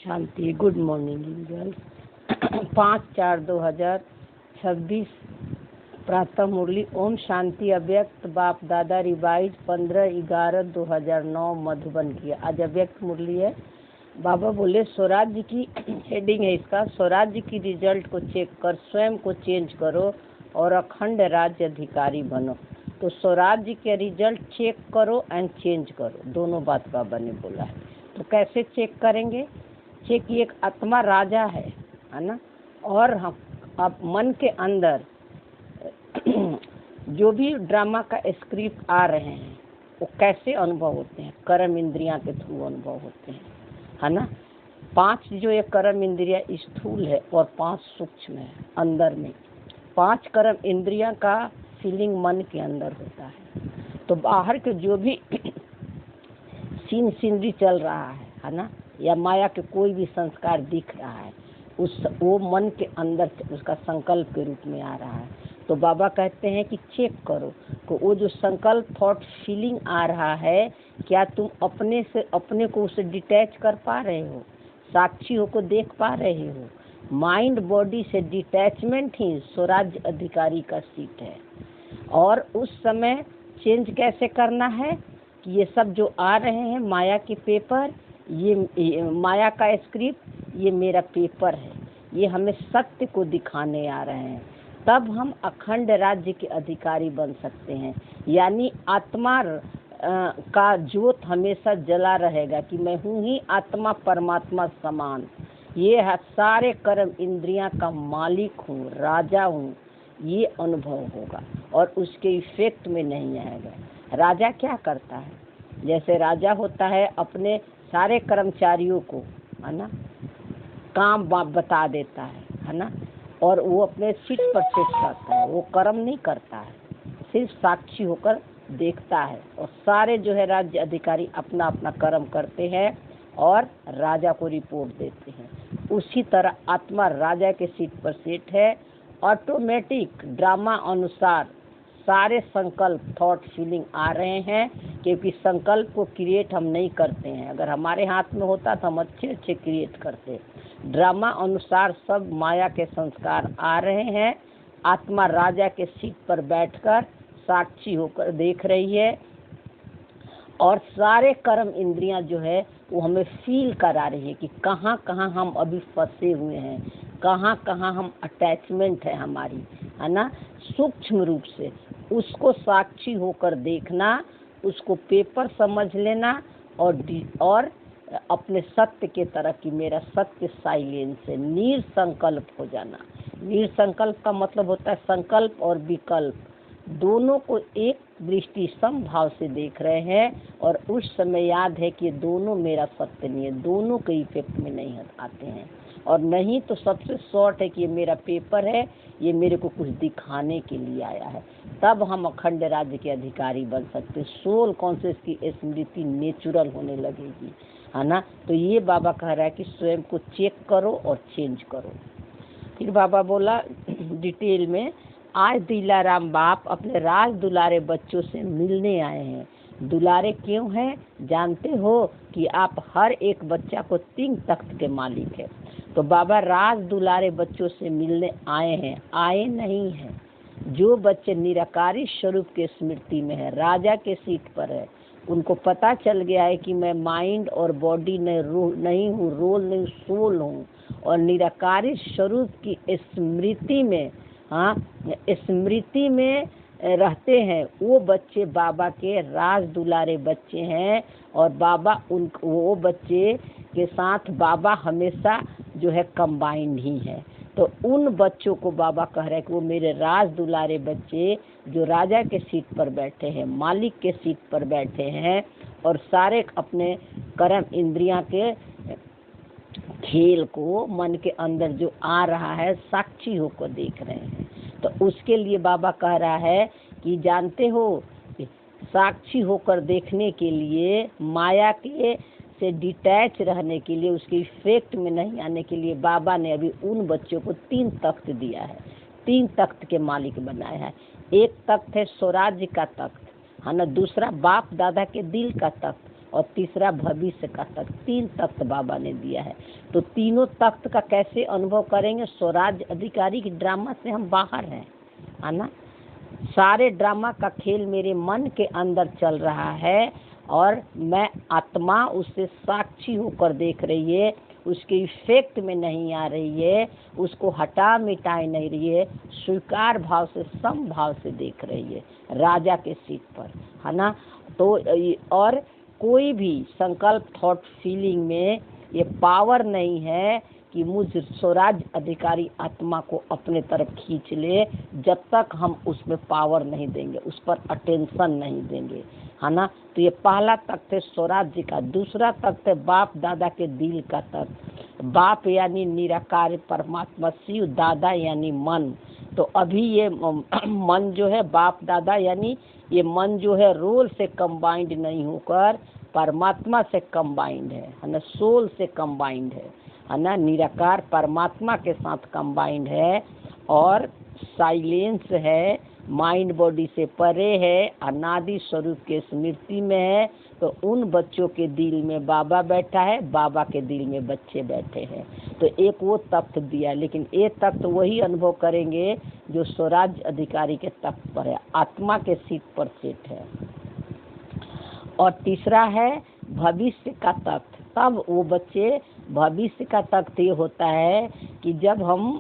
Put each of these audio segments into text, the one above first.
शांति। Good morning girls. 5/4/2026 प्रातः मुरली। ओम शांति। अव्यक्त बाप दादा रिवाइज 15/11/2009 मधुबन किया। आज अव्यक्त मुरली है। बाबा बोले स्वराज्य की हेडिंग है इसका, स्वराज्य की रिजल्ट को चेक कर स्वयं को चेंज करो और अखंड राज्य अधिकारी बनो। तो स्वराज्य के रिजल्ट चेक करो एंड चेंज करो, दोनों बात बाबा ने बोला है। तो कैसे चेक करेंगे? चेक एक आत्मा राजा है ना, और हम अब मन के अंदर जो भी ड्रामा का स्क्रिप्ट आ रहे हैं वो कैसे अनुभव होते हैं? कर्म इंद्रियां के थ्रू अनुभव होते हैं, है ना। 5 जो ये कर्म इंद्रिया स्थूल है और 5 सूक्ष्म है अंदर में। 5 कर्म इंद्रियां का फीलिंग मन के अंदर होता है। तो बाहर के जो भी सीनरी चल रहा है ना, या माया के कोई भी संस्कार दिख रहा है, वो मन के अंदर उसका संकल्प के रूप में आ रहा है। तो बाबा कहते हैं कि चेक करो कि वो जो संकल्प थॉट फीलिंग आ रहा है, क्या तुम अपने को उससे डिटैच कर पा रहे हो? साक्षी होकर देख पा रहे हो? माइंड बॉडी से डिटैचमेंट ही स्वराज्य अधिकारी का सीट है। और उस समय चेंज कैसे करना है कि ये सब जो आ रहे हैं माया के पेपर, ये माया का स्क्रिप्ट, ये मेरा पेपर है, ये हमें सत्य को दिखाने आ रहे हैं। तब हम अखंड राज्य के अधिकारी बन सकते हैं। यानी आत्मा का ज्योत हमेशा जला रहेगा कि मैं हूँ ही आत्मा परमात्मा समान। ये है सारे कर्म इंद्रियां का मालिक हूँ, राजा हूँ, ये अनुभव होगा और उसके इफेक्ट में नहीं आएगा। राजा क्या करता है? जैसे राजा होता है अपने सारे कर्मचारियों को, है ना, काम बता देता है ना, और वो अपने सीट पर सेट करता है, वो कर्म नहीं करता है, सिर्फ साक्षी होकर देखता है। और सारे जो है राज्य अधिकारी अपना अपना कर्म करते हैं और राजा को रिपोर्ट देते हैं। उसी तरह आत्मा राजा के सीट पर सेट है। ऑटोमेटिक ड्रामा अनुसार सारे संकल्प थॉट फीलिंग आ रहे हैं, क्योंकि संकल्प को क्रिएट हम नहीं करते हैं। अगर हमारे हाथ में होता तो हम अच्छे क्रिएट करते। ड्रामा अनुसार सब माया के संस्कार आ रहे हैं। आत्मा राजा के सीट पर बैठकर साक्षी होकर देख रही है और सारे कर्म इंद्रियां जो है वो हमें फील करा रही है कि कहाँ कहाँ हम अभी फंसे हुए हैं, कहाँ कहाँ हम अटैचमेंट है हमारी, है ना। सूक्ष्म रूप से उसको साक्षी होकर देखना, उसको पेपर समझ लेना और अपने सत्य के तरह की मेरा सत्य साइलेंस है, निरसंकल्प हो जाना। निरसंकल्प का मतलब होता है संकल्प और विकल्प दोनों को एक दृष्टि समभाव से देख रहे हैं। और उस समय याद है कि दोनों मेरा सत्य नहीं है, दोनों के इफेक्ट में नहीं आते हैं। और नहीं तो सबसे शॉर्ट है कि ये मेरा पेपर है, ये मेरे को कुछ दिखाने के लिए आया है। तब हम अखंड राज्य के अधिकारी बन सकते। सोल कॉन्शियस की स्मृति नेचुरल होने लगेगी, है ना। तो ये बाबा कह रहा है कि स्वयं को चेक करो और चेंज करो। फिर बाबा बोला डिटेल में, आज दिलाराम बाप अपने राज दुलारे बच्चों से मिलने आए हैं। दुलारे क्यों हैं? जानते हो कि आप हर एक बच्चा को 3 तख्त के मालिक है। तो बाबा राज दुलारे बच्चों से मिलने आए हैं, आए नहीं हैं। जो बच्चे निराकारी स्वरूप के स्मृति में है, राजा के सीट पर है, उनको पता चल गया है कि मैं माइंड और बॉडी नहीं हूँ, रोल नहीं, सोल हूँ, और निराकारी स्वरूप की स्मृति में, हाँ, स्मृति में रहते हैं। वो बच्चे बाबा के राज दुलारे बच्चे हैं। और बाबा वो बच्चे के साथ बाबा हमेशा जो है कंबाइंड ही है। तो उन बच्चों को बाबा कह रहे हैं कि वो मेरे राज दुलारे बच्चे जो राजा के सीट पर बैठे हैं, मालिक के सीट पर बैठे हैं, और सारे अपने कर्म इंद्रियां के खेल को मन के अंदर जो आ रहा है साक्षी होकर देख रहे हैं। तो उसके लिए बाबा कह रहा है कि जानते हो, साक्षी होकर देखने के लिए, माया के से डिटैच रहने के लिए, उसके इफेक्ट में नहीं आने के लिए बाबा ने अभी उन बच्चों को 3 तख्त दिया है, 3 तख्त के मालिक बनाया है। एक तख्त है स्वराज्य का तख्त, है ना। दूसरा बाप दादा के दिल का तख्त, और तीसरा भविष्य का तख्त। 3 तख्त बाबा ने दिया है। तो तीनों तख्त का कैसे अनुभव करेंगे? स्वराज्य अधिकारी की ड्रामा से हम बाहर हैं, है ना। सारे ड्रामा का खेल मेरे मन के अंदर चल रहा है और मैं आत्मा उससे साक्षी होकर देख रही है, उसके इफेक्ट में नहीं आ रही है, उसको हटा मिटाए नहीं रही है, स्वीकार भाव से, सम भाव से देख रही है राजा के सीट पर, है ना। तो और कोई भी संकल्प, थॉट, फीलिंग में ये पावर नहीं है कि मुझ स्वराज अधिकारी आत्मा को अपने तरफ खींच ले, जब तक हम उसमें पावर नहीं देंगे, उस पर अटेंशन नहीं देंगे, है ना। तो ये पहला तख्त है स्वराज्य का। दूसरा तख्त है बाप दादा के दिल का तख्त। बाप यानी निराकार परमात्मा शिव, दादा यानी मन। तो अभी ये मन जो है, बाप दादा यानी ये मन जो है रोल से कंबाइंड नहीं होकर परमात्मा से कंबाइंड है ना, सोल से कंबाइंड है ना, निराकार परमात्मा के साथ कंबाइंड है और साइलेंस है, माइंड बॉडी से परे है, अनादि स्वरूप के स्मृति में है। तो उन बच्चों के दिल में बाबा बैठा है, बाबा के दिल में बच्चे बैठे हैं। तो एक वो तख्त दिया, लेकिन ये तख्त वही अनुभव करेंगे जो स्वराज्य अधिकारी के तख्त पर है, आत्मा के सीट पर सेट है। और तीसरा है भविष्य का तख्त। तब वो बच्चे, भविष्य का तख्त ये होता है कि जब हम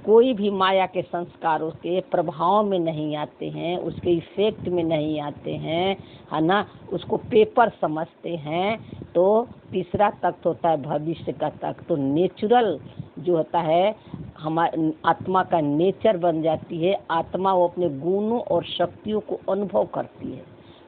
कोई भी माया के संस्कारों के प्रभाव में नहीं आते हैं, उसके इफेक्ट में नहीं आते हैं, है ना, उसको पेपर समझते हैं, तो तीसरा तख्त होता है भविष्य का तख्त। तो नेचुरल जो होता है, हमारे आत्मा का नेचर बन जाती है। आत्मा वो अपने गुणों और शक्तियों को अनुभव करती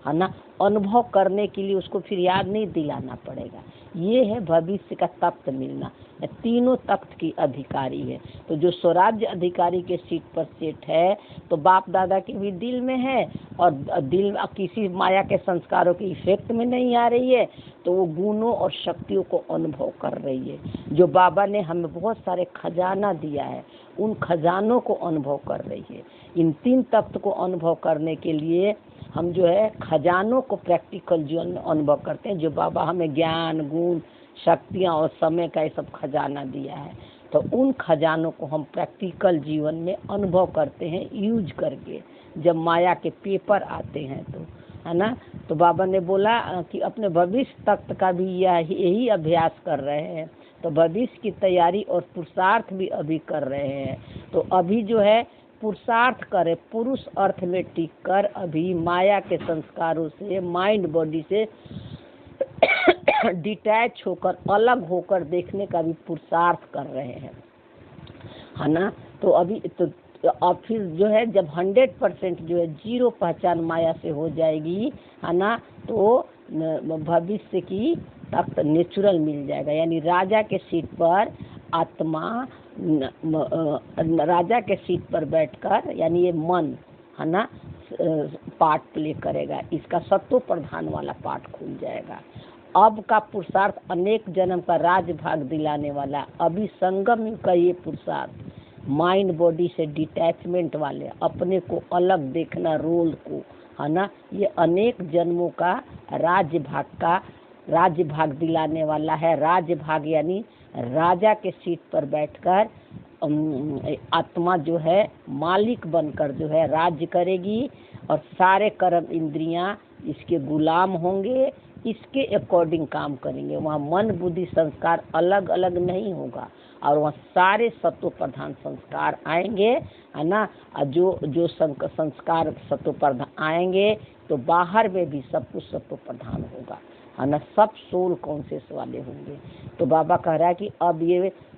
है ना। अनुभव करने के लिए उसको फिर याद नहीं दिलाना पड़ेगा। ये है भविष्य का तख्त मिलना। तीनों तख्त की अधिकारी है। तो जो स्वराज्य अधिकारी के सीट पर सेट है, तो बाप दादा के भी दिल में है और दिल किसी माया के संस्कारों के इफेक्ट में नहीं आ रही है, तो वो गुणों और शक्तियों को अनुभव कर रही है। जो बाबा ने हमें बहुत सारे खजाना दिया है, उन खजानों को अनुभव कर रही है। इन 3 तख्त को अनुभव करने के लिए हम जो है खजानों को प्रैक्टिकल जीवन में अनुभव करते हैं। जो बाबा हमें ज्ञान, गुण, शक्तियाँ और समय का ये सब खजाना दिया है, तो उन खजानों को हम प्रैक्टिकल जीवन में अनुभव करते हैं यूज करके। जब माया के पेपर आते हैं तो, है ना। तो बाबा ने बोला कि अपने भविष्य तख्त का भी यही अभ्यास कर रहे हैं। तो भविष्य की तैयारी और पुरुषार्थ भी अभी कर रहे हैं। तो अभी जो है पुरुषार्थ करे, पुरुष अर्थ में टिक कर अभी माया के संस्कारों से, माइंड बॉडी से डिटैच होकर, अलग होकर देखने का भी पुरुषार्थ कर रहे हैं, है ना। तो अभी तो अब फिर जो है जब 100% जो है 0 पहचान माया से हो जाएगी, है ना, तो भविष्य की तख्त नेचुरल मिल जाएगा। यानी राजा के सीट पर आत्मा, राजा के सीट पर बैठकर, यानी ये मन, है ना, पार्ट प्ले करेगा। इसका सत्व प्रधान वाला पार्ट खुल जाएगा। अब का पुरुषार्थ अनेक जन्म का राज भाग दिलाने वाला, अभी संगम का ये पुरुषार्थ, माइंड बॉडी से डिटैचमेंट वाले, अपने को अलग देखना, रोल को, है ना, ये अनेक जन्मों का राज्य भाग दिलाने वाला है। राज्य भाग यानी राजा के सीट पर बैठकर आत्मा जो है मालिक बनकर जो है राज्य करेगी और सारे कर्म इंद्रियां इसके गुलाम होंगे, इसके अकॉर्डिंग काम करेंगे। वहाँ मन, बुद्धि, संस्कार अलग अलग नहीं होगा और वहाँ सारे सत्व प्रधान संस्कार आएंगे, है ना। जो संस्कार सत्व प्रधान आएंगे तो बाहर में भी सब कुछ सत्व प्रधान होगा, है ना। सब सोल कॉन्शियस वाले होंगे। तो बाबा कह रहा है कि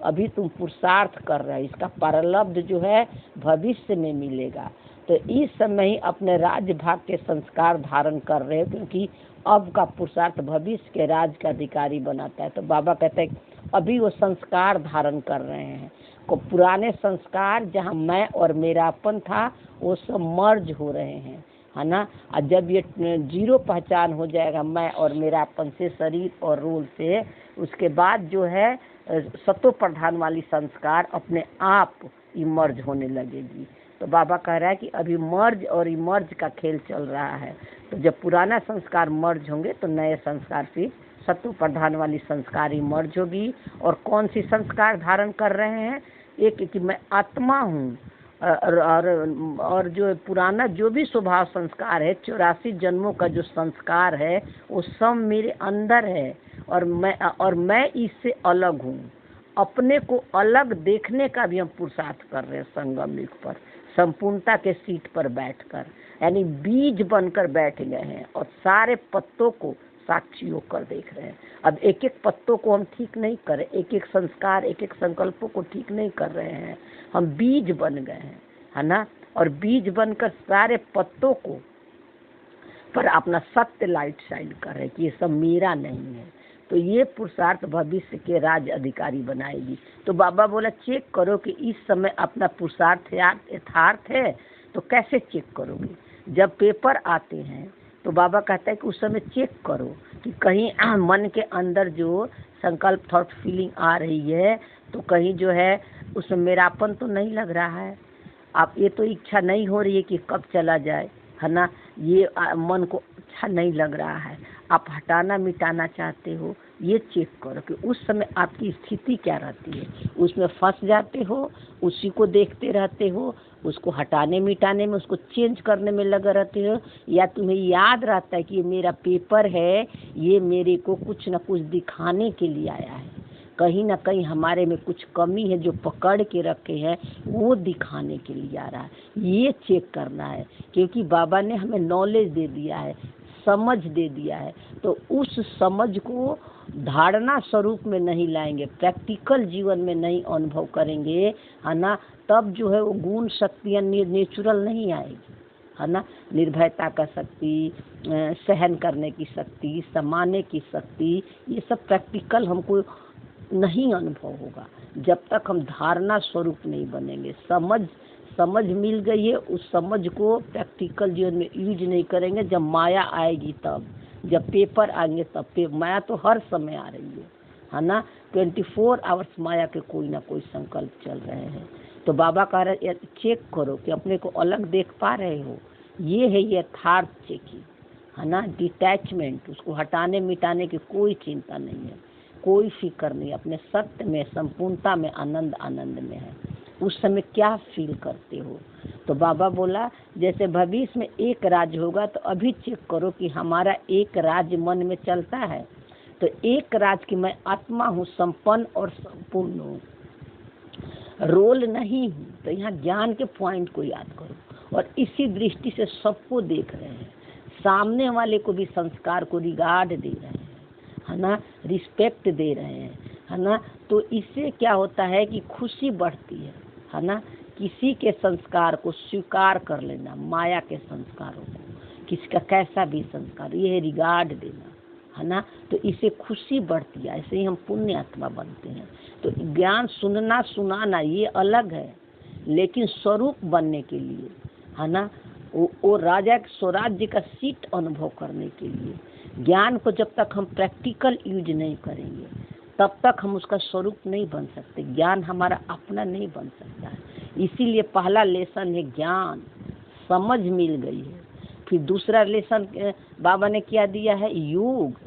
अभी तुम पुरुषार्थ कर रहे हो, इसका प्रारब्ध जो है भविष्य में मिलेगा। तो इस समय ही अपने राज्य भाग के संस्कार धारण कर रहे हो, क्योंकि अब का पुरुषार्थ भविष्य के राज का अधिकारी बनाता है। तो बाबा कहते हैं अभी वो संस्कार धारण कर रहे हैं। को पुराने संस्कार जहाँ मैं और मेरापन था, वो सब मर्ज हो रहे हैं, है ना। और जब ये 0 पहचान हो जाएगा मैं और मेरापन से, शरीर और रोल से, उसके बाद जो है सत्व प्रधान वाली संस्कार अपने आप इमर्ज होने लगेगी। तो बाबा कह रहा है कि अभी मर्ज और इमर्ज का खेल चल रहा है। तो जब पुराना संस्कार मर्ज होंगे तो नए संस्कार से सत्व प्रधान वाली संस्कार इमर्ज होगी। और कौन सी संस्कार धारण कर रहे हैं? एक कि मैं आत्मा हूँ, और जो पुराना जो भी स्वभाव संस्कार है, 84 जन्मों का जो संस्कार है वो सब मेरे अंदर है, और मैं इससे अलग हूँ। अपने को अलग देखने का भी हम पुरुषार्थ कर रहे हैं संगम युग पर, संपूर्णता के सीट पर बैठकर, यानी बीज बनकर बैठ गए हैं और सारे पत्तों को साक्षी होकर देख रहे हैं। अब एक एक पत्तों को हम ठीक नहीं कर रहे, एक एक संस्कार, एक एक संकल्पों को ठीक नहीं कर रहे हैं, हम बीज बन गए हैं, है ना। और बीज बनकर सारे पत्तों को पर अपना सत्य लाइट शाइन कर रहे हैं कि ये सब मेरा नहीं है। तो ये पुरुषार्थ भविष्य के राज अधिकारी बनाएगी। तो बाबा बोला चेक करो कि इस समय अपना पुरुषार्थ यथार्थ है। तो कैसे चेक करोगे? जब पेपर आते हैं तो बाबा कहता है कि उस समय चेक करो कि कहीं मन के अंदर जो संकल्प, थॉट, फीलिंग आ रही है तो कहीं जो है उसमें मेरापन तो नहीं लग रहा है। आप ये तो इच्छा नहीं हो रही है कि कब चला जाए, है ना। ये मन को अच्छा नहीं लग रहा है, आप हटाना मिटाना चाहते हो। ये चेक करो कि उस समय आपकी स्थिति क्या रहती है। उसमें फंस जाते हो, उसी को देखते रहते हो, उसको हटाने मिटाने में, उसको चेंज करने में लगे रहते हो, या तुम्हें याद रहता है कि ये मेरा पेपर है, ये मेरे को कुछ न कुछ दिखाने के लिए आया है, कहीं ना कहीं हमारे में कुछ कमी है जो पकड़ के रखे हैं, वो दिखाने के लिए आ रहा है। ये चेक करना है, क्योंकि बाबा ने हमें नॉलेज दे दिया है, समझ दे दिया है। तो उस समझ को धारणा स्वरूप में नहीं लाएंगे, प्रैक्टिकल जीवन में नहीं अनुभव करेंगे, है ना, तब जो है वो गुण शक्तियाँ नेचुरल नहीं आएगी, है ना। निर्भयता का शक्ति, सहन करने की शक्ति, समाने की शक्ति, ये सब प्रैक्टिकल हमको नहीं अनुभव होगा जब तक हम धारणा स्वरूप नहीं बनेंगे। समझ मिल गई है, उस समझ को प्रैक्टिकल जीवन में यूज नहीं करेंगे। जब माया आएगी तब, जब पेपर आएंगे तब। माया तो हर समय आ रही है ना। 24 आवर्स माया के कोई ना कोई संकल्प चल रहे हैं। तो बाबा कह रहे हैं चेक करो कि अपने को अलग देख पा रहे हो। ये है यथार्थ चेकिंग, है ना। डिटैचमेंट, उसको हटाने मिटाने की कोई चिंता नहीं है, कोई फिक्र नहीं, अपने सत्य में, संपूर्णता में, आनंद में है। उस समय क्या फील करते हो? तो बाबा बोला जैसे भविष्य में एक राज होगा तो अभी चेक करो कि हमारा एक राज मन में चलता है। तो एक राज की मैं आत्मा हूँ, संपन्न और संपूर्ण हूँ, रोल नहीं हूँ। तो यहाँ ज्ञान के पॉइंट को याद करो और इसी दृष्टि से सबको देख रहे हैं, सामने वाले को भी संस्कार को रिगार्ड दे रहे हैं, है ना, रिस्पेक्ट दे रहे हैं, है ना। तो इससे क्या होता है कि खुशी बढ़ती है ना। किसी के संस्कार को स्वीकार कर लेना, माया के संस्कारों को, किसी का कैसा भी संस्कार, ये है रिगार्ड देना, है ना। तो इससे खुशी बढ़ती है, ऐसे ही हम पुण्य आत्मा बनते हैं। तो ज्ञान सुनना सुनाना ये अलग है, लेकिन स्वरूप बनने के लिए, है ना, वो राजा के स्वराज्य का सीट अनुभव करने के लिए ज्ञान को जब तक हम प्रैक्टिकल यूज नहीं करेंगे तब तक हम उसका स्वरूप नहीं बन सकते। ज्ञान हमारा अपना नहीं बन सकता है। इसीलिए पहला लेसन है ज्ञान, समझ मिल गई है। फिर दूसरा लेसन बाबा ने क्या दिया है, योग।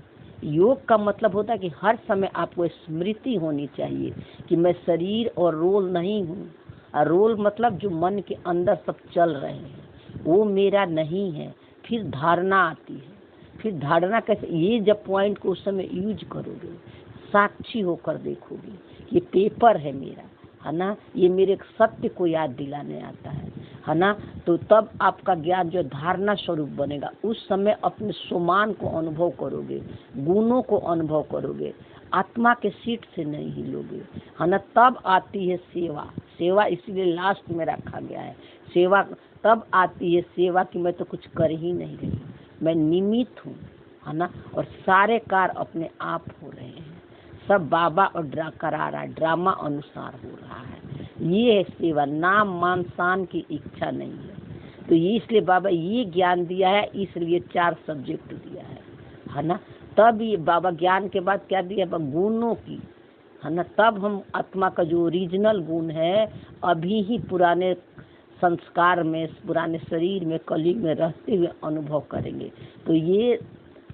योग का मतलब होता है कि हर समय आपको स्मृति होनी चाहिए कि मैं शरीर और रोल नहीं हूँ। और रोल मतलब जो मन के अंदर सब चल रहे हैं वो मेरा नहीं है। फिर धारणा आती है, फिर धारणा कैसे, ये जब पॉइंट को उस समय यूज करोगे, साक्षी होकर देखोगे, ये पेपर है मेरा, है ना, ये मेरे सत्य को याद दिलाने आता है ना। तो तब आपका ज्ञान जो धारणा स्वरूप बनेगा। उस समय अपने स्वमान को अनुभव करोगे, गुणों को अनुभव करोगे, आत्मा के सीट से नहीं हिलोगे, है ना। तब आती है सेवा। सेवा इसीलिए लास्ट में रखा गया है। सेवा तब आती है सेवा कि मैं तो कुछ कर ही नहीं रही, मैं निमित्त हूँ, है ना। और सारे कार्य अपने आप हो रहे हैं, सब बाबा और करा रहा है, ड्रामा अनुसार हो रहा है। ये है सेवा, नाम मान शान की इच्छा नहीं है। तो ये इसलिए बाबा ये ज्ञान दिया है, इसलिए 4 सब्जेक्ट दिया है ना। तब ये बाबा ज्ञान के बाद क्या दिया, गुणों की, है ना। तब हम आत्मा का जो ओरिजिनल गुण है, अभी ही पुराने संस्कार में, पुराने शरीर में, कलयुग में रहते हुए अनुभव करेंगे। तो ये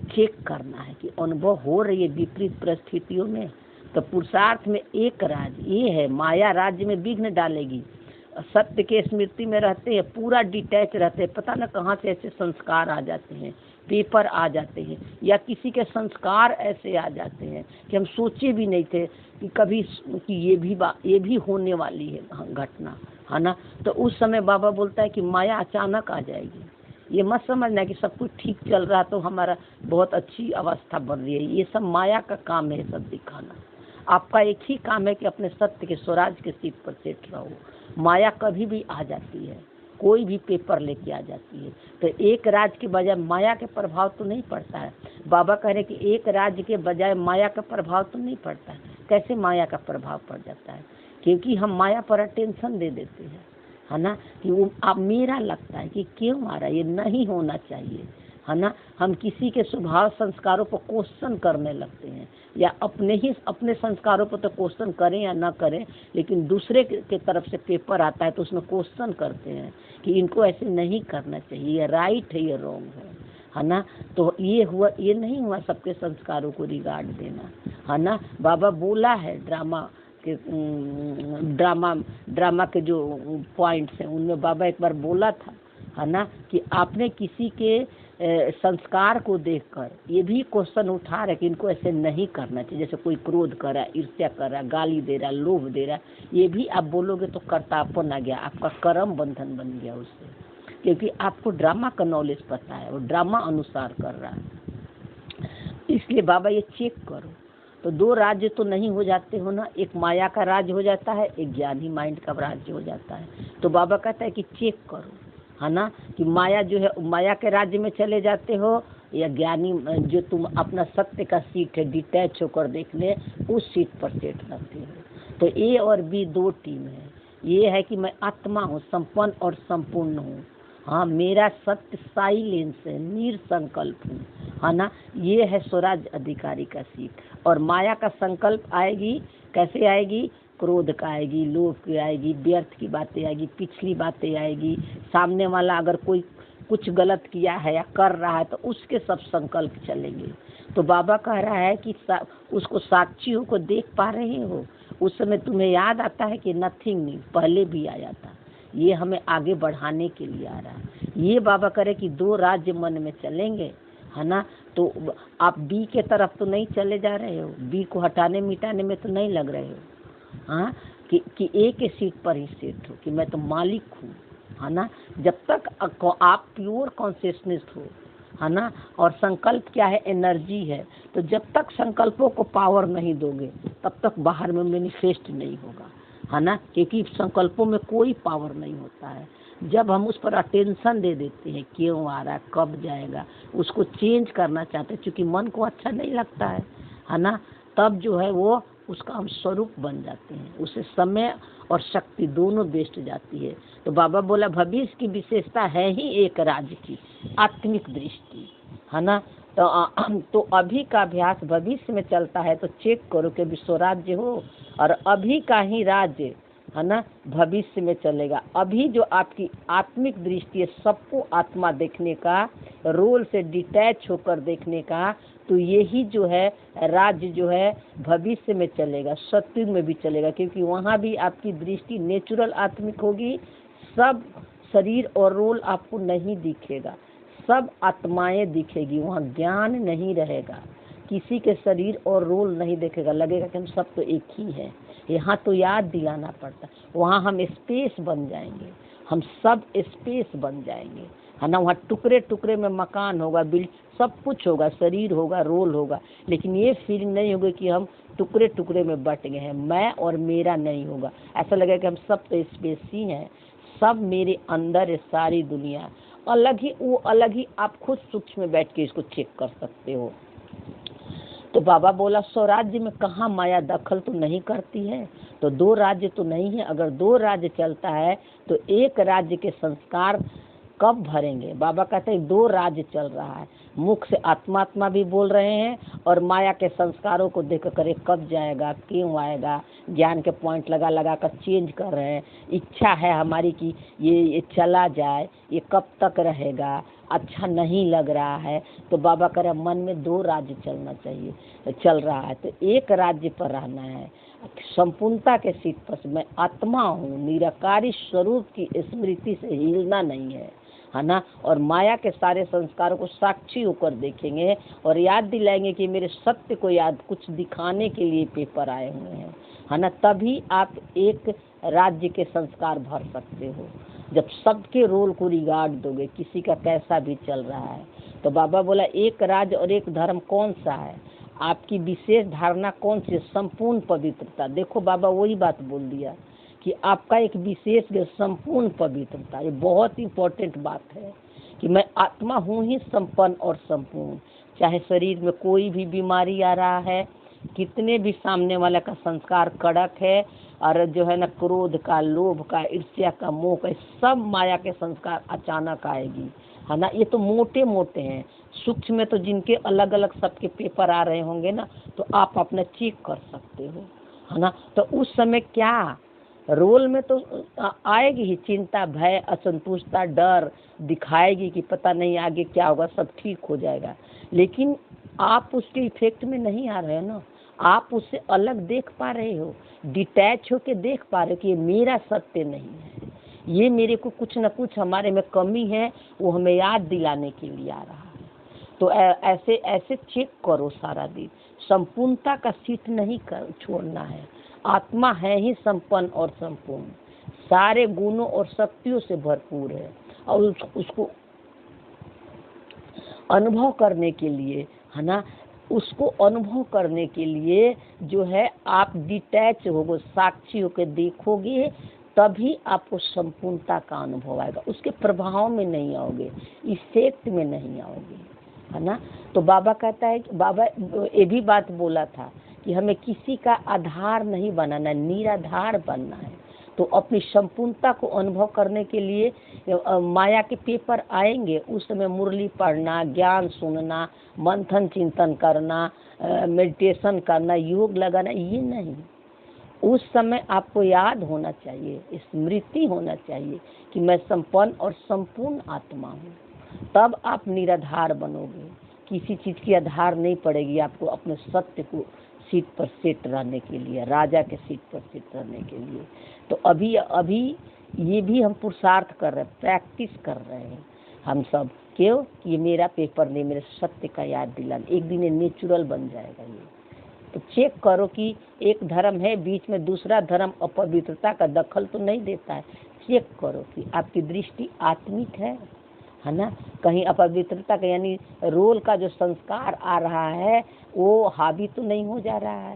चेक करना है कि अनुभव हो रही है विपरीत परिस्थितियों में। तो पुरुषार्थ में एक राज ये है, माया राज्य में विघ्न डालेगी। सत्य के स्मृति में रहते हैं, पूरा डिटैच रहते हैं, पता न कहाँ से ऐसे संस्कार आ जाते हैं, पेपर आ जाते हैं, या किसी के संस्कार ऐसे आ जाते हैं कि हम सोचे भी नहीं थे कि कभी कि ये भी होने वाली है घटना, है ना। तो उस समय बाबा बोलता है कि माया अचानक आ जाएगी। ये मत समझना कि सब कुछ ठीक चल रहा तो हमारा बहुत अच्छी अवस्था बन रही है। ये सब माया का काम है, सब दिखाना। आपका एक ही काम है कि अपने सत्य के स्वराज के सीट पर सेट रहो। माया कभी भी आ जाती है, कोई भी पेपर लेके आ जाती है। तो एक राज के बजाय माया के प्रभाव तो नहीं पड़ता है। बाबा कह रहे कि एक राज के बजाय माया का प्रभाव तो नहीं पड़ता है। कैसे माया का प्रभाव पड़ जाता है? क्योंकि हम माया पर अटेंशन दे देते हैं, है ना, कि वो अब मेरा लगता है कि क्यों आ रहा है, ये नहीं होना चाहिए, है ना। हम किसी के स्वभाव संस्कारों पर क्वेश्चन करने लगते हैं, या अपने संस्कारों पर तो क्वेश्चन करें या ना करें, लेकिन दूसरे के तरफ से पेपर आता है तो उसमें क्वेश्चन करते हैं कि इनको ऐसे नहीं करना चाहिए, ये राइट है, ये रॉन्ग है ना। तो ये नहीं हुआ सबके संस्कारों को रिगार्ड देना, है ना। बाबा बोला है ड्रामा के जो पॉइंट्स हैं उनमें बाबा एक बार बोला था, है ना, कि आपने किसी के संस्कार को देखकर ये भी क्वेश्चन उठा रहे कि इनको ऐसे नहीं करना चाहिए। जैसे कोई क्रोध कर रहा है, ईर्ष्या कर रहा है, गाली दे रहा है, लोभ दे रहा है, ये भी आप बोलोगे तो कर्तापन आ गया, आपका कर्म बंधन बन गया उससे, क्योंकि आपको ड्रामा का नॉलेज पता है, वो ड्रामा अनुसार कर रहा है। इसलिए बाबा ये चेक करो। तो दो राज्य तो नहीं हो जाते हो ना, एक माया का राज्य हो जाता है, एक ज्ञानी माइंड का राज्य हो जाता है। तो बाबा कहता है कि चेक करो, है ना, कि माया जो है माया के राज्य में चले जाते हो, या ज्ञानी जो तुम अपना सत्य का सीट है डिटैच होकर देखने, उस सीट पर सेट रखते हो। तो ए और बी दो टीम है। ये है कि मैं आत्मा हूँ, संपन्न और संपूर्ण हूँ, हाँ, मेरा सत्य साइलेंस है, निरसंकल्प हूँ, है ना। ये है स्वराज अधिकारी का सीट। और माया का संकल्प आएगी, कैसे आएगी? क्रोध का आएगी, लोभ की आएगी, व्यर्थ की बातें आएगी, पिछली बातें आएगी, सामने वाला अगर कोई कुछ गलत किया है या कर रहा है तो उसके सब संकल्प चलेंगे। तो बाबा कह रहा है कि उसको साक्षियों को देख पा रहे हो, उस समय तुम्हें याद आता है कि नथिंग नहीं, पहले भी आया था। ये हमें आगे बढ़ाने के लिए आ रहा है। ये बाबा करे कि दो राज्य मन में चलेंगे, है ना। तो आप बी के तरफ तो नहीं चले जा रहे हो, बी को हटाने मिटाने में तो नहीं लग रहे हो, हाँ, कि ए के सीट पर ही सेट हो, कि मैं तो मालिक हूँ, है ना। जब तक आप प्योर कॉन्शियसनेस हो, है ना, और संकल्प क्या है? एनर्जी है। तो जब तक संकल्पों को पावर नहीं दोगे तब तक बाहर में मैनिफेस्ट नहीं होगा, है ना, क्योंकि संकल्पों में कोई पावर नहीं होता है। जब हम उस पर अटेंशन दे देते हैं, क्यों आ रहा है, कब जाएगा, उसको चेंज करना चाहते हैं, क्योंकि मन को अच्छा नहीं लगता है ना, तब जो है वो उसका हम स्वरूप बन जाते हैं, उससे समय और शक्ति दोनों बेस्ट जाती है। तो बाबा बोला भविष्य की विशेषता है ही एक राज्य की आत्मिक दृष्टि, है ना। तो अभी का अभ्यास भविष्य में चलता है तो चेक करो कि विश्व राज्य हो, और अभी का ही राज्य, है ना, भविष्य में चलेगा। अभी जो आपकी आत्मिक दृष्टि है, सबको आत्मा देखने का, रोल से डिटैच होकर देखने का, तो यही जो है राज्य जो है भविष्य में चलेगा, सत्युग में भी चलेगा, क्योंकि वहाँ भी आपकी दृष्टि नेचुरल आत्मिक होगी। सब शरीर और रोल आपको नहीं दिखेगा, सब आत्माएं दिखेगी, वहाँ ज्ञान नहीं रहेगा, किसी के शरीर और रोल नहीं देखेगा, लगेगा कि हम सब तो एक ही हैं। यहाँ तो याद दिलाना पड़ता, वहाँ हम स्पेस बन जाएंगे, हम सब स्पेस बन जाएंगे, है ना। वहाँ टुकड़े टुकड़े में मकान होगा, बिल्ड सब कुछ होगा, शरीर होगा, रोल होगा, लेकिन ये फीलिंग नहीं होगी कि हम टुकड़े टुकड़े में बट गए हैं, मैं और मेरा नहीं होगा। ऐसा लगेगा कि हम सब तो स्पेस ही हैं, सब मेरे अंदर है, सारी दुनिया अलग ही, वो अलग ही। आप खुद सूक्ष्म में बैठ के इसको चेक कर सकते हो। तो बाबा बोला स्वराज्य में कहाँ माया दखल तो नहीं करती है, तो दो राज्य तो नहीं है। अगर दो राज्य चलता है तो एक राज्य के संस्कार कब भरेंगे? बाबा कहते हैं दो राज्य चल रहा है, मुख से आत्मा आत्मा भी बोल रहे हैं और माया के संस्कारों को देख कर कब जाएगा, क्यों आएगा, ज्ञान के पॉइंट लगा लगा कर चेंज कर रहे हैं। इच्छा है हमारी कि ये चला जाए, ये कब तक रहेगा, अच्छा नहीं लग रहा है। तो बाबा कह रहे मन में 2 राज्य चलना चाहिए, चल रहा है तो एक राज्य पर रहना है, संपूर्णता के सीट पर। मैं आत्मा हूँ, निराकारी स्वरूप की स्मृति से हिलना नहीं है ना। और माया के सारे संस्कारों को साक्षी होकर देखेंगे और याद दिलाएंगे कि मेरे सत्य को याद कुछ दिखाने के लिए पेपर आए हुए हैं, है ना। तभी आप एक राज्य के संस्कार भर सकते हो, जब सबके रोल को रिगार्ड दोगे, किसी का कैसा भी चल रहा है। तो बाबा बोला एक राज्य और एक धर्म कौन सा है, आपकी विशेष धारणा कौन सी, संपूर्ण पवित्रता। देखो बाबा वही बात बोल दिया कि आपका एक विशेष संपूर्ण पवित्रता। ये बहुत इंपॉर्टेंट बात है कि मैं आत्मा हूँ ही संपन्न और संपूर्ण। चाहे शरीर में कोई भी बीमारी आ रहा है, कितने भी सामने वाले का संस्कार कड़क है और जो है ना क्रोध का, लोभ का, ईर्ष्या का, मोह का, सब माया के संस्कार अचानक आएगी, है ना। ये तो मोटे मोटे हैं, सूक्ष्म में तो जिनके अलग अलग सबके पेपर आ रहे होंगे ना, तो आप अपना चेक कर सकते हो, है ना। तो उस समय क्या रोल में तो आएगी ही चिंता, भय, असंतुष्टता, डर दिखाएगी कि पता नहीं आगे क्या होगा, सब ठीक हो जाएगा। लेकिन आप उसके इफेक्ट में नहीं आ रहे हो ना, आप उससे अलग देख पा रहे हो, डिटैच होके देख पा रहे हो कि ये मेरा सत्य नहीं है, ये मेरे को कुछ न कुछ हमारे में कमी है, वो हमें याद दिलाने के लिए आ रहा है। तो ऐसे ऐसे चेक करो सारा दिन, संपूर्णता का सीट नहीं छोड़ना है। आत्मा है ही संपन्न और संपूर्ण, सारे गुणों और शक्तियों से भरपूर है और उसको अनुभव करने के लिए, है ना, उसको अनुभव करने के लिए जो है आप डिटैच होगे, साक्षी होकर देखोगे, तभी आपको संपूर्णता का अनुभव आएगा। उसके प्रभाव में नहीं आओगे, इफेक्ट में नहीं आओगे, है ना। तो बाबा कहता है कि बाबा ये भी बात बोला था कि हमें किसी का आधार नहीं बनाना, निराधार बनना है। तो अपनी संपूर्णता को अनुभव करने के लिए माया के पेपर आएंगे, उस समय मुरली पढ़ना, ज्ञान सुनना, मंथन चिंतन करना, मेडिटेशन करना, योग लगाना, ये नहीं। उस समय आपको याद होना चाहिए, स्मृति होना चाहिए कि मैं संपन्न और संपूर्ण आत्मा हूँ। तब आप निराधार बनोगे, किसी चीज़ की आधार नहीं पड़ेगी आपको अपने सत्य को सीट पर सेट रहने के लिए, राजा के सीट पर सेट रहने के लिए। तो अभी ये भी हम पुरुषार्थ कर रहे हैं, प्रैक्टिस कर रहे हैं हम सब। क्यों? ये मेरा पेपर नहीं, मेरे सत्य का याद दिलाना, एक दिन ये नेचुरल बन जाएगा। ये तो चेक करो कि एक धर्म है, बीच में दूसरा धर्म अपवित्रता का दखल तो नहीं देता है। चेक करो कि आपकी दृष्टि आत्मिक है ना, कहीं अपवित्रता का यानी रोल का जो संस्कार आ रहा है वो हावी तो नहीं हो जा रहा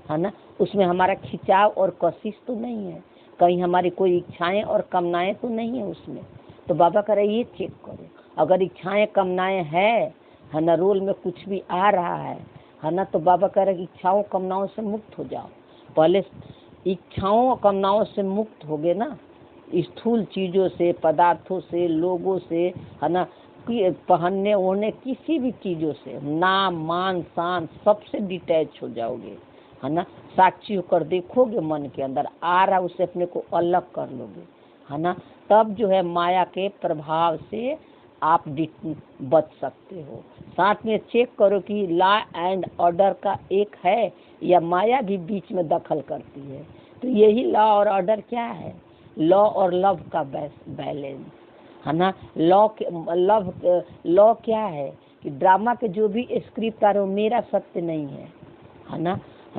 है ना, उसमें हमारा खिंचाव और कशिश तो नहीं है, कहीं हमारी कोई इच्छाएं और कामनाएं तो नहीं है उसमें। तो बाबा कह रहे ये चेक करो, अगर इच्छाएं कामनाएं है ना, रोल में कुछ भी आ रहा है ना, तो बाबा कह रहे कि इच्छाओं कामनाओं से मुक्त हो जाओ। पहले इच्छाओं और कामनाओं से मुक्त हो गए ना, स्थूल चीज़ों से, पदार्थों से, लोगों से, है ना, पहनने ओढ़ने किसी भी चीज़ों से, नाम मान शान सबसे डिटैच हो जाओगे, है ना। साक्षी होकर देखोगे, मन के अंदर आ रहा उसे अपने को अलग कर लोगे, है ना। तब जो है माया के प्रभाव से आप बच सकते हो। साथ में चेक करो कि लॉ एंड ऑर्डर का एक है या माया भी बीच में दखल करती है। तो यही लॉ और ऑर्डर क्या है? लॉ और लव का बैलेंस, है ना। लॉ क्या है कि ड्रामा के जो भी स्क्रिप्ट आ रहे हो मेरा सत्य नहीं है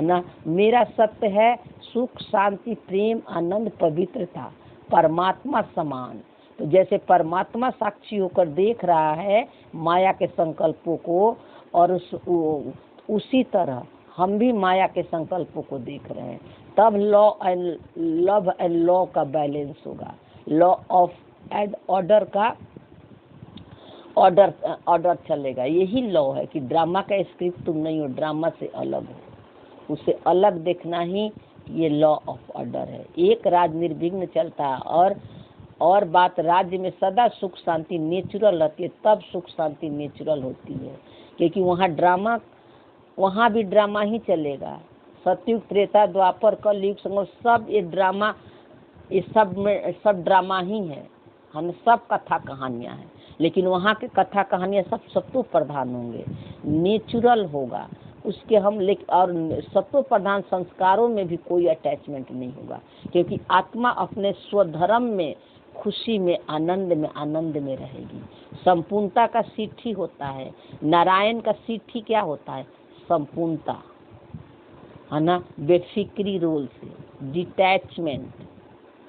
ना, मेरा सत्य है सुख, शांति, प्रेम, आनंद, पवित्रता, परमात्मा समान। तो जैसे परमात्मा साक्षी होकर देख रहा है माया के संकल्पों को, और उसी तरह हम भी माया के संकल्पों को देख रहे हैं। तब law and love and law का बैलेंस होगा, लॉ ऑफ एंड ऑर्डर का ऑर्डर चलेगा। यही लॉ है कि ड्रामा का स्क्रिप्ट तुम नहीं हो, ड्रामा से अलग हो, उसे अलग देखना ही ये लॉ ऑफ ऑर्डर है। एक राज निर्विघ्न चलता है और और बात राज्य में सदा सुख शांति नेचुरल रहती है, तब सुख शांति नेचुरल होती है, क्योंकि वहाँ भी ड्रामा ही चलेगा। सतयुग त्रेता द्वापर कल युग संगम सब ये ड्रामा, ये सब ड्रामा ही है, हम सब कथा कहानियाँ हैं, लेकिन वहाँ के कथा कहानियाँ सब सत्व प्रधान होंगे, नेचुरल होगा उसके हम और सत्व प्रधान संस्कारों में भी कोई अटैचमेंट नहीं होगा, क्योंकि आत्मा अपने स्वधर्म में खुशी में आनंद में रहेगी। संपूर्णता का सिद्धि होता है, नारायण का सिद्धि क्या होता है? संपूर्णता, है ना, बेफिक्री रोल से, डिटैचमेंट,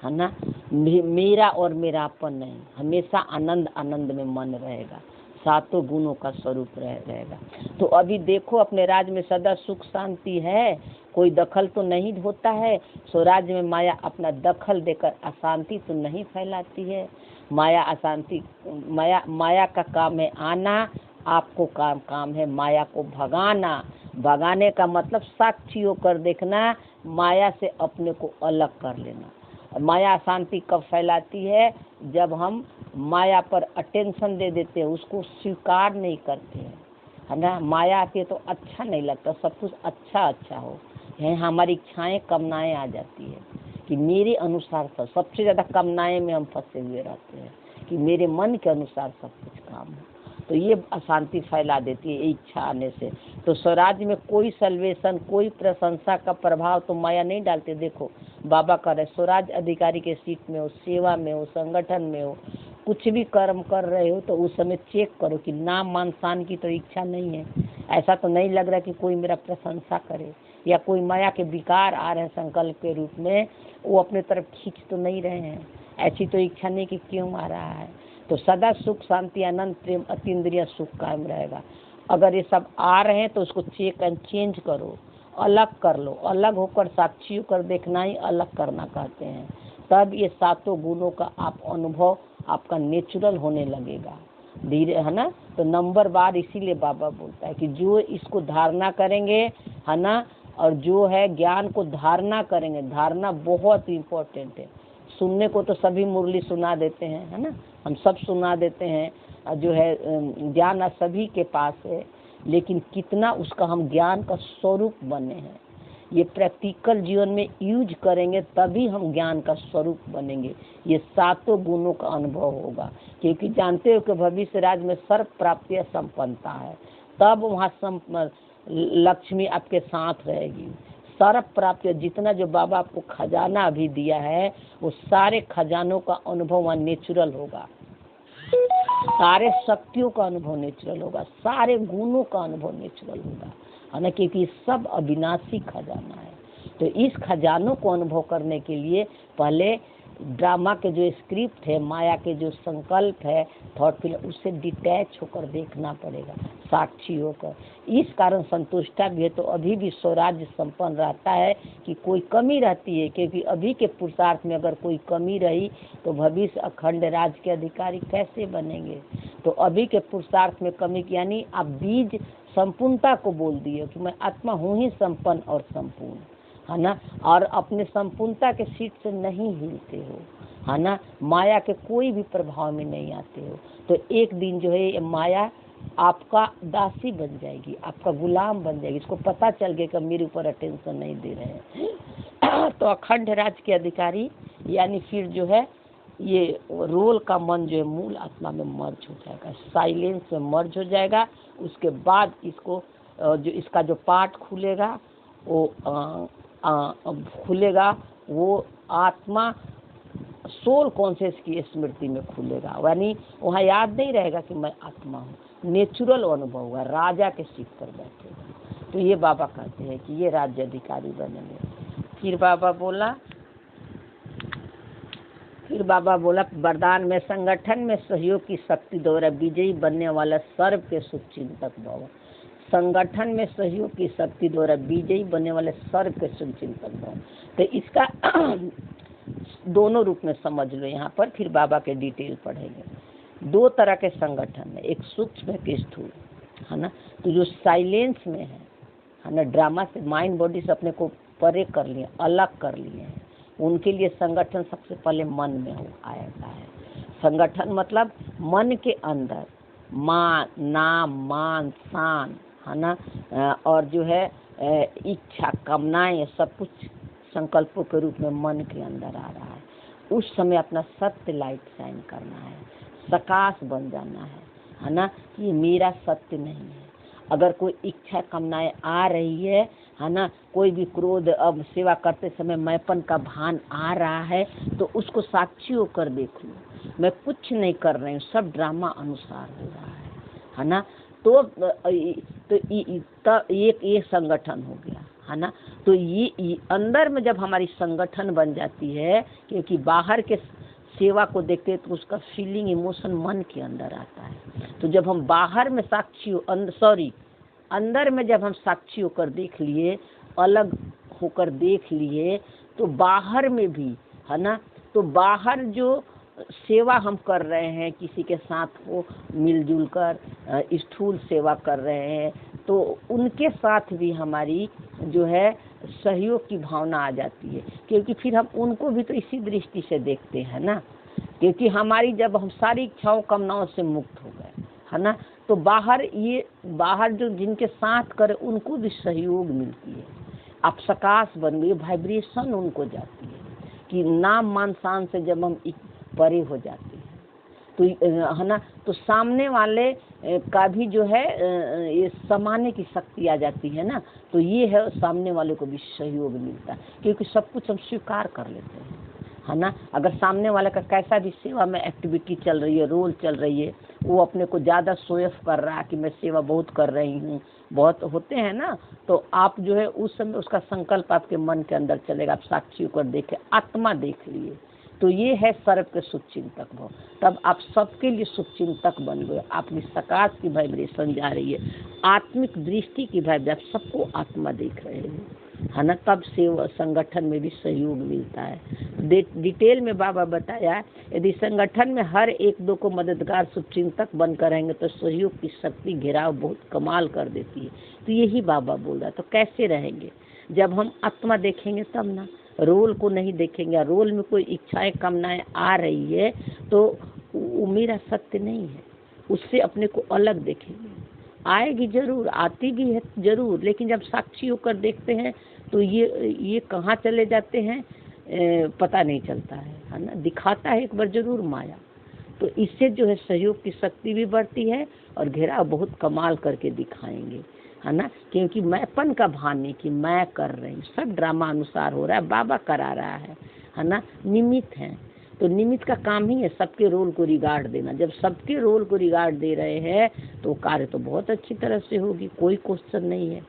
है ना, मेरा और मेरापन नहीं, हमेशा आनंद में मन रहेगा, सातों गुणों का स्वरूप रहेगा। तो अभी देखो अपने राज्य में सदा सुख शांति है, कोई दखल तो नहीं होता है, सो राज्य में माया अपना दखल देकर अशांति तो नहीं फैलाती है। माया अशांति, माया का काम है आना, आपको काम है माया को भगाना। भगाने का मतलब साक्षी होकर देखना, माया से अपने को अलग कर लेना। माया अशांति कब फैलाती है? जब हम माया पर अटेंशन दे देते हैं, उसको स्वीकार नहीं करते हैं, है ना। माया के तो अच्छा नहीं लगता, सब कुछ अच्छा हो, है हमारी इच्छाएं कामनाएं आ जाती है कि मेरे अनुसार सबसे ज़्यादा कामनाएं में हम फंसे हुए रहते हैं कि मेरे मन के अनुसार सब कुछ काम हो, तो ये अशांति फैला देती है इच्छा आने से। तो स्वराज्य में कोई सल्वेशन, कोई प्रशंसा का प्रभाव तो माया नहीं डालते। देखो बाबा कह रहे स्वराज अधिकारी के सीट में हो, सेवा में हो, संगठन में हो, कुछ भी कर्म कर रहे हो तो उस समय चेक करो कि नाम मान शान की तो इच्छा नहीं है। ऐसा तो नहीं लग रहा कि कोई मेरा प्रशंसा करे, या कोई माया के विकार आ रहे हैं संकल्प के रूप में, वो अपने तरफ खींच तो नहीं रहे हैं, ऐसी तो इच्छा नहीं कि क्यों आ रहा है। तो सदा सुख शांति आनंद प्रेम अतीन्द्रिय सुख कायम रहेगा। अगर ये सब आ रहे हैं तो उसको चेक एंड चेंज करो, अलग कर लो। अलग होकर साक्षी होकर देखना ही अलग करना कहते हैं। तब ये सातों गुणों का आप अनुभव आपका नेचुरल होने लगेगा धीरे, है ना। तो नंबर बार इसीलिए बाबा बोलता है कि जो इसको धारणा करेंगे, है ना, और जो है ज्ञान को धारणा करेंगे, धारणा बहुत इम्पोर्टेंट है। सुनने को तो सभी मुरली सुना देते हैं, है ना, हम सब सुना देते हैं, जो है ज्ञान सभी के पास है, लेकिन कितना उसका हम ज्ञान का स्वरूप बने हैं, ये प्रैक्टिकल जीवन में यूज करेंगे तभी हम ज्ञान का स्वरूप बनेंगे। ये सातों गुणों का अनुभव होगा, क्योंकि जानते हो कि भविष्य राज में सर्व प्राप्ति संपन्नता है, तब वहाँ लक्ष्मी आपके साथ रहेगी। सर्व प्राप्ति, जितना जो बाबा आपको खजाना अभी दिया है वो सारे खजानों का अनुभव वहाँ नेचुरल होगा, सारे शक्तियों का अनुभव नेचुरल होगा, सारे गुणों का अनुभव नेचुरल होगा, है ना, क्योंकि सब अविनाशी खजाना है। तो इस खजानों को अनुभव करने के लिए पहले ड्रामा के जो स्क्रिप्ट है, माया के जो संकल्प है, थॉट फिल्म, उससे डिटैच होकर देखना पड़ेगा, साक्षी होकर। इस कारण संतुष्टा भी है तो अभी भी स्वराज्य संपन्न रहता है कि कोई कमी रहती है, क्योंकि अभी के पुरुषार्थ में अगर कोई कमी रही तो भविष्य अखंड राज के अधिकारी कैसे बनेंगे। तो अभी के पुरुषार्थ में कमी, यानी आप बीज संपूर्णता को बोल दिए कि मैं आत्मा हूँ ही संपन्न और संपूर्ण, है ना, और अपने संपूर्णता के सीट से नहीं हिलते हो, है ना, माया के कोई भी प्रभाव में नहीं आते हो। तो एक दिन जो है ये माया आपका दासी बन जाएगी, आपका गुलाम बन जाएगी, इसको पता चल गया कि मेरे ऊपर अटेंशन नहीं दे रहे हैं। तो अखंड राज के अधिकारी यानी फिर जो है ये रोल का मन जो है मूल आत्मा में मर्ज हो जाएगा, साइलेंस में मर्ज हो जाएगा। उसके बाद इसको जो इसका जो पार्ट खुलेगा वो खुलेगा, वो आत्मा सोल कॉन्शियस की स्मृति में खुलेगा, यानी वहाँ याद नहीं रहेगा कि मैं आत्मा हूँ, नेचुरल अनुभव होगा, राजा के सीट पर बैठेगा। तो ये बाबा कहते हैं कि ये राज्य अधिकारी बनेंगे। फिर बाबा बोला वरदान में संगठन में सहयोग की शक्ति द्वारा विजयी बनने वाला सर्व के शुभचिंतक भव। संगठन में सहयोग की शक्ति द्वारा विजयी बनने वाले सर्व के शुभचिंतक भव। तो इसका दोनों रूप में समझ लो यहाँ पर, फिर बाबा के डिटेल पढ़ेंगे। दो तरह के संगठन है, एक सूक्ष्म एक स्थूल, है ना। तो जो साइलेंस में है ना, ड्रामा से माइंड बॉडी से अपने को परे कर लिए, अलग कर लिए हैं, उनके लिए संगठन सबसे पहले मन में आएगा है। संगठन मतलब मन के अंदर नाम मान शान है ना, और जो है इच्छा कामनाएं सब कुछ संकल्पों के रूप में मन के अंदर आ रहा है। उस समय अपना सत्य लाइट शाइन करना है, प्रकाश बन जाना है ना, ये मेरा सत्य नहीं है। अगर कोई इच्छा कामनाएं आ रही है ना, कोई भी क्रोध, अब सेवा करते समय मैंपन का भान आ रहा है तो उसको साक्षी होकर देख लो, मैं कुछ नहीं कर रही हूँ, सब ड्रामा अनुसार हो रहा है ना। तो ये संगठन हो गया है ना। तो ये अंदर में जब हमारी संगठन बन जाती है, क्योंकि बाहर के सेवा को देखते तो उसका फीलिंग इमोशन मन के अंदर आता है। तो जब हम बाहर में अंदर में जब हम साक्षी होकर देख लिए, अलग होकर देख लिए, तो बाहर में भी है ना, तो बाहर जो सेवा हम कर रहे हैं किसी के साथ हो मिलजुल कर स्थूल सेवा कर रहे हैं, तो उनके साथ भी हमारी जो है सहयोग की भावना आ जाती है, क्योंकि फिर हम उनको भी तो इसी दृष्टि से देखते हैं ना। क्योंकि हमारी जब हम सारी इच्छाओं कामनाओं से मुक्त हो गए है ना, तो बाहर जो जिनके साथ करे उनको भी सहयोग मिलती है, आप प्रकाश बन गई, वाइब्रेशन उनको जाती है कि नाम मान शान से जब हम परे हो जाते हैं तो है ना, तो सामने वाले का भी जो है ये समाने की शक्ति आ जाती है ना। तो ये है सामने वाले को भी सहयोग मिलता है, क्योंकि सब कुछ हम स्वीकार कर लेते हैं है ना। अगर सामने वाले का कैसा भी सेवा में एक्टिविटी चल रही है, रोल चल रही है, वो अपने को ज़्यादा शोएफ कर रहा है कि मैं सेवा बहुत कर रही हूँ, बहुत होते हैं ना, तो आप जो है उस समय उसका संकल्प आपके मन के अंदर चलेगा, आप साक्षी होकर देखे, आत्मा देख लिए, तो ये है सर्व के शुभचिंतक भाव। तब आप सबके लिए शुभचिंतक बन गए, आपकी सकाश की वाइब्रेशन जा रही है, आत्मिक दृष्टि की वाइब्रेशन, सबको आत्मा देख रहे हैं है ना। तब से संगठन में भी सहयोग मिलता है। डिटेल में बाबा बताया, यदि संगठन में हर एक दो को मददगार शुभचिंतक बनकर रहेंगे तो सहयोग की शक्ति घेराव बहुत कमाल कर देती है। तो यही बाबा बोल रहा है। तो कैसे रहेंगे? जब हम आत्मा देखेंगे तब ना, रोल को नहीं देखेंगे। रोल में कोई इच्छाएं कामनाएं आ रही है तो वो मेरा सत्य नहीं है, उससे अपने को अलग देखेंगे। आएगी जरूर, आती भी है जरूर, लेकिन जब साक्षी होकर देखते हैं तो ये कहाँ चले जाते हैं पता नहीं चलता है ना। दिखाता है एक बार जरूर माया। तो इससे जो है सहयोग की शक्ति भी बढ़ती है और घेराव बहुत कमाल करके दिखाएंगे है ना। क्योंकि मैंपन का भान नहीं कि मैं कर रही हूँ, सब ड्रामा अनुसार हो रहा है, बाबा करा रहा है ना। निमित्त है, तो निमित्त का काम ही है सबके रोल को रिगार्ड देना। जब सबके रोल को रिगार्ड दे रहे हैं तो कार्य तो बहुत अच्छी तरह से होगी, कोई क्वेश्चन नहीं है।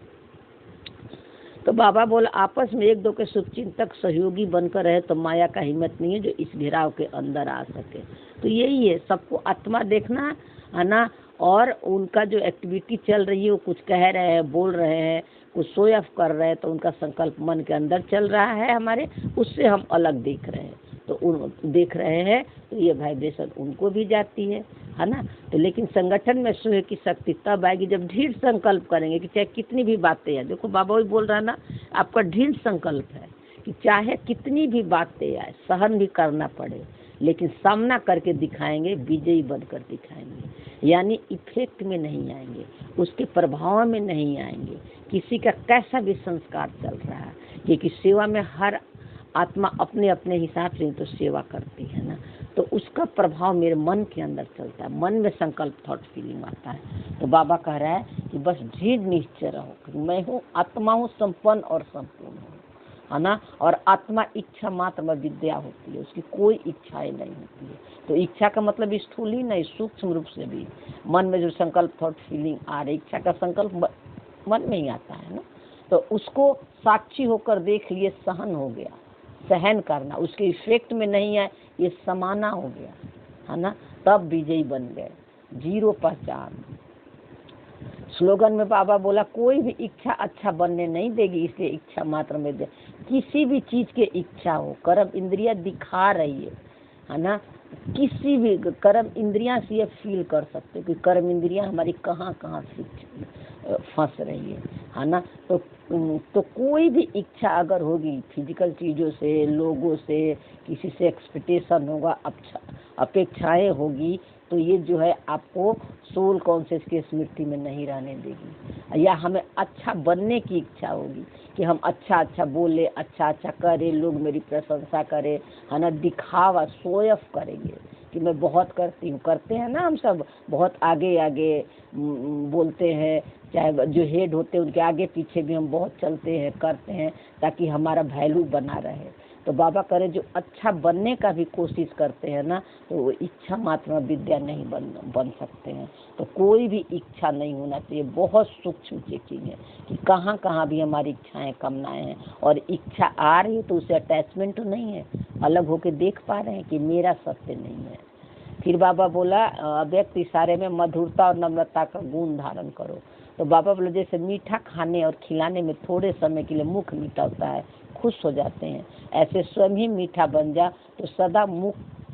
तो बाबा बोला आपस में एक दो के शुभचिंतक सहयोगी बनकर रहे तो माया का हिम्मत नहीं है जो इस घेराव के अंदर आ सके। तो यही है, सबको आत्मा देखना है ना, और उनका जो एक्टिविटी चल रही है वो कुछ कह रहे हैं, बोल रहे हैं, कुछ शो ऑफ कर रहे हैं, तो उनका संकल्प मन के अंदर चल रहा है हमारे, उससे हम अलग देख रहे हैं। तो देख रहे हैं तो ये वाइब्रेशन उनको भी जाती है ना। तो लेकिन संगठन में स्वयं की शक्ति तब आएगी जब दृढ़ संकल्प करेंगे कि चाहे कितनी भी बातें हैं। देखो बाबा वही बोल रहा है ना, आपका दृढ़ संकल्प है कि चाहे कितनी भी बातें आए, सहन भी करना पड़े, लेकिन सामना करके दिखाएंगे, विजयी बनकर दिखाएंगे। यानी इफेक्ट में नहीं आएंगे, उसके प्रभाव में नहीं आएंगे। किसी का कैसा भी संस्कार चल रहा है, क्योंकि सेवा में हर आत्मा अपने अपने हिसाब से तो सेवा करती है ना, तो उसका प्रभाव मेरे मन के अंदर चलता है, मन में संकल्प थॉट फीलिंग आता है। तो बाबा कह रहा है कि बस दृढ़ निश्चय रहो कि मैं हूँ, आत्मा हूँ, संपन्न और संपूर्ण हूँ है ना। और आत्मा इच्छा मात्र में विद्या होती है, उसकी कोई इच्छाएं नहीं होती है। तो इच्छा का मतलब स्थूल ही नहीं, सूक्ष्म रूप से भी मन में जो संकल्प थॉट फीलिंग आ रही, इच्छा का संकल्प मन में ही आता है ना। तो उसको साक्षी होकर देख लिए, सहन हो गया, सहन करना, उसके इफेक्ट में नहीं है, ये समाना हो गया है ना। तब विजयी बन गए, जीरो पहचान। स्लोगन में बाबा बोला कोई भी इच्छा अच्छा बनने नहीं देगी, इसलिए इच्छा मात्र में दे। किसी भी चीज के इच्छा हो, कर्म इंद्रिया दिखा रही है ना, किसी भी कर्म इंद्रिया से ये फील कर सकते कि कर्म इंद्रिया हमारी कहाँ कहाँ फंस रही है ना। तो तो कोई भी इच्छा अगर होगी, फिजिकल चीज़ों से, लोगों से, किसी से एक्सपेक्टेशन होगा, अपेक्षाएं होगी, तो ये जो है आपको सोल कॉन्शियस की स्मृति में नहीं रहने देगी। या हमें अच्छा बनने की इच्छा होगी कि हम अच्छा अच्छा बोले, अच्छा अच्छा करें, लोग मेरी प्रशंसा करें, है ना, दिखावा, शो ऑफ करेंगे कि मैं बहुत करती हूँ, करते हैं ना हम सब, बहुत आगे आगे बोलते हैं, चाहे जो हेड होते हैं उनके आगे पीछे भी हम बहुत चलते हैं, करते हैं, ताकि हमारा वैल्यू बना रहे। तो बाबा करे जो अच्छा बनने का भी कोशिश करते हैं ना, तो वो इच्छा मात्र विद्या नहीं बन सकते हैं। तो कोई भी इच्छा नहीं होना चाहिए। बहुत सूक्ष्म चेकिंग है कि कहाँ कहाँ भी हमारी इच्छाएं कामनाएं हैं, और इच्छा आ रही है तो उसे अटैचमेंट तो नहीं है, अलग होके देख पा रहे हैं कि मेरा सत्य नहीं है। फिर बाबा बोला अव्यक्त इशारे में मधुरता और नम्रता का गुण धारण करो। तो बाबा बोले जैसे मीठा खाने और खिलाने में थोड़े समय के लिए मुख मीठा होता है, खुश हो जाते हैं, ऐसे स्वयं ही मीठा बन जा तो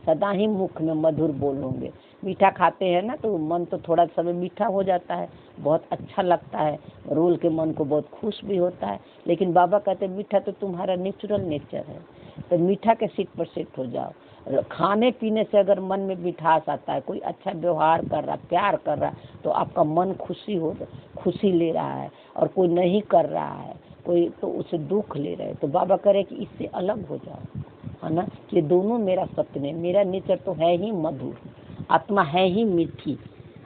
सदा ही मुख में मधुर बोल होंगे। मीठा खाते हैं ना तो मन तो थोड़ा समय मीठा हो जाता है, बहुत अच्छा लगता है, रोल के मन को बहुत खुश भी होता है। लेकिन बाबा कहते हैं मीठा तो तुम्हारा नेचुरल नेचर है, तो मीठा के सीट पर सेट हो जाओ। खाने पीने से अगर मन में मिठास आता है, कोई अच्छा व्यवहार कर रहा, प्यार कर रहा, तो आपका मन खुशी ले रहा है, और कोई नहीं कर रहा है, कोई तो उसे दुख ले रहे, तो बाबा करे कि इससे अलग हो जाओ, है ना। ये दोनों मेरा सत्य नहीं, मेरा नेचर तो है ही मधुर, आत्मा है ही मीठी,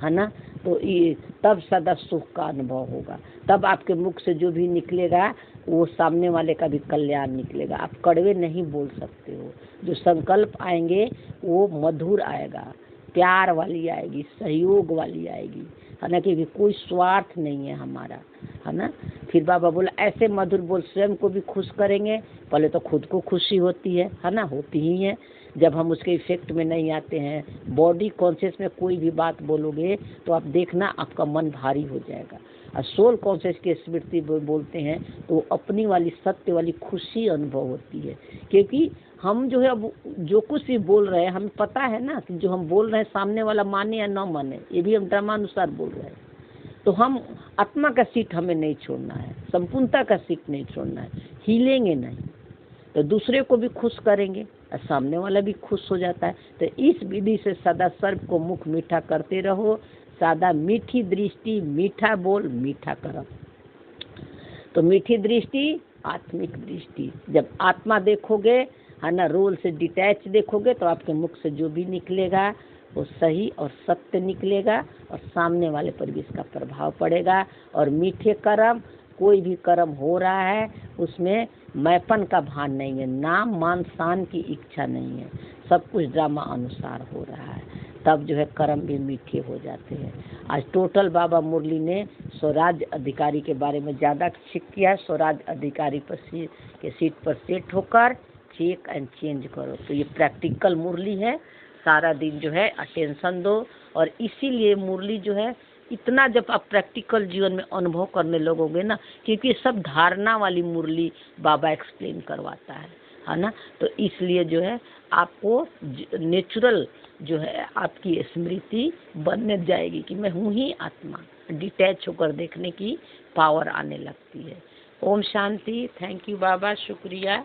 है ना। तो ये तब सदा सुख का अनुभव होगा, तब आपके मुख से जो भी निकलेगा वो सामने वाले का भी कल्याण निकलेगा। आप कड़वे नहीं बोल सकते हो, जो संकल्प आएंगे वो मधुर आएगा, प्यार वाली आएगी, सहयोग वाली आएगी, है ना, क्योंकि कोई स्वार्थ नहीं है हमारा, है ना। फिर बाबा बोला ऐसे मधुर बोल स्वयं को भी खुश करेंगे। पहले तो खुद को खुशी होती है ना, होती ही है जब हम उसके इफेक्ट में नहीं आते हैं। बॉडी कॉन्शियस में कोई भी बात बोलोगे तो आप देखना आपका मन भारी हो जाएगा, और सोल कॉन्शियस की स्मृति बोलते हैं तो अपनी वाली सत्य वाली खुशी अनुभव होती है। क्योंकि हम जो है अब जो कुछ भी बोल रहे हैं हमें पता है ना कि जो हम बोल रहे हैं सामने वाला माने या न माने, ये भी हम ड्रामानुसार बोल रहे हैं। तो हम आत्मा का सीट हमें नहीं छोड़ना है, संपूर्णता का सीट नहीं छोड़ना है, हिलेंगे नहीं, तो दूसरे को भी खुश करेंगे और सामने वाला भी खुश हो जाता है। तो इस विधि से सदा सर्व को मुख मीठा करते रहो, सादा मीठी दृष्टि, मीठा बोल, मीठा कर्म। तो मीठी दृष्टि आत्मिक दृष्टि, जब आत्मा देखोगे, है ना, रोल से डिटैच देखोगे, तो आपके मुख से जो भी निकलेगा वो सही और सत्य निकलेगा, और सामने वाले पर भी इसका प्रभाव पड़ेगा। और मीठे कर्म, कोई भी कर्म हो रहा है उसमें मैपन का भान नहीं है, नाम मान शान की इच्छा नहीं है, सब कुछ ड्रामा अनुसार हो रहा है, तब जो है कर्म भी मीठे हो जाते हैं। आज टोटल बाबा मुरली ने स्वराज अधिकारी के बारे में ज़्यादा सीख किया। स्वराज अधिकारी पर के सीट पर सेट होकर चेक एंड चेंज करो। तो ये प्रैक्टिकल मुरली है, सारा दिन जो है अटेंशन दो। और इसीलिए मुरली जो है इतना जब आप प्रैक्टिकल जीवन में अनुभव करने लगोगे ना, क्योंकि सब धारणा वाली मुरली बाबा एक्सप्लेन करवाता है ना। तो इसलिए जो है आपको नेचुरल जो है आपकी स्मृति बनने जाएगी कि मैं हूँ ही आत्मा, डिटैच होकर देखने की पावर आने लगती है। ओम शांति। थैंक यू बाबा, शुक्रिया।